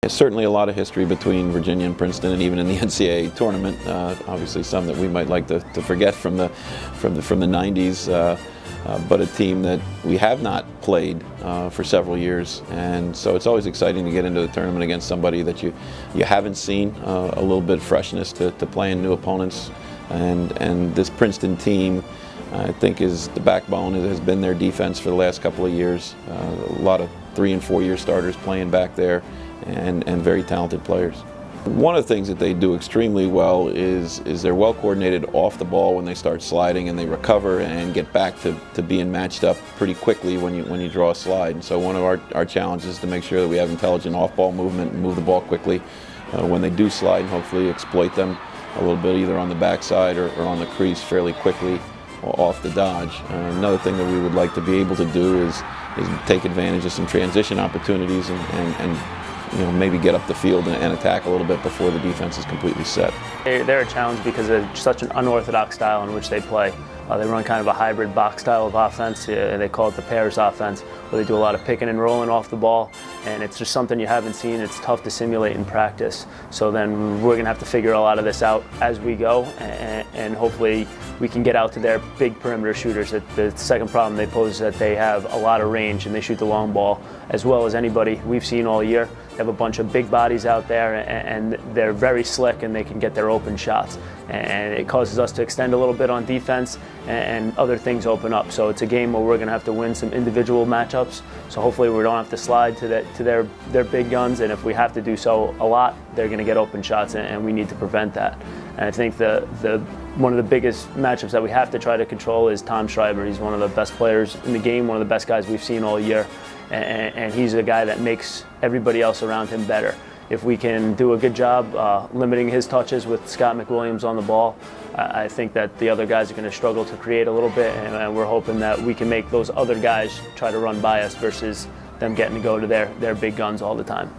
There's certainly a lot of history between Virginia and Princeton, and even in the NCAA tournament. Obviously, some that we might like to forget from the 90s. But a team that we have not played for several years, and so it's always exciting to get into the tournament against somebody that you haven't seen. A little bit of freshness to playing new opponents, and this Princeton team, I think, is the backbone. It has been their defense for the last couple of years. A lot of 3- and 4-year starters playing back there, and very talented players. One of the things that they do extremely well is they're well coordinated off the ball when they start sliding, and they recover and get back to being matched up pretty quickly when you draw a slide. And so one of our challenges is to make sure that we have intelligent off-ball movement and move the ball quickly when they do slide, and hopefully exploit them a little bit either on the backside or on the crease fairly quickly off the dodge. Another thing that we would like to be able to do is take advantage of some transition opportunities and maybe get up the field and attack a little bit before the defense is completely set. They're a challenge because of such an unorthodox style in which they play. They run kind of a hybrid box style of offense. They call it the pairs offense, where they do a lot of picking and rolling off the ball, and it's just something you haven't seen. It's tough to simulate in practice. So then we're going to have to figure a lot of this out as we go, and hopefully we can get out to their big perimeter shooters. The second problem they pose is that they have a lot of range, and they shoot the long ball as well as anybody we've seen all year. They have a bunch of big bodies out there, and they're very slick, and they can get their open shots. And it causes us to extend a little bit on defense, and other things open up. So it's a game where we're going to have to win some individual matchups. So hopefully we don't have to slide to their big guns, and if we have to do so a lot, they're going to get open shots, and we need to prevent that. And I think one of the biggest matchups that we have to try to control is Tom Schreiber. He's one of the best players in the game, one of the best guys we've seen all year, and he's a guy that makes everybody else around him better. If we can do a good job limiting his touches with Scott McWilliams on the ball, I think that the other guys are going to struggle to create a little bit, and we're hoping that we can make those other guys try to run by us versus them getting to go to their big guns all the time.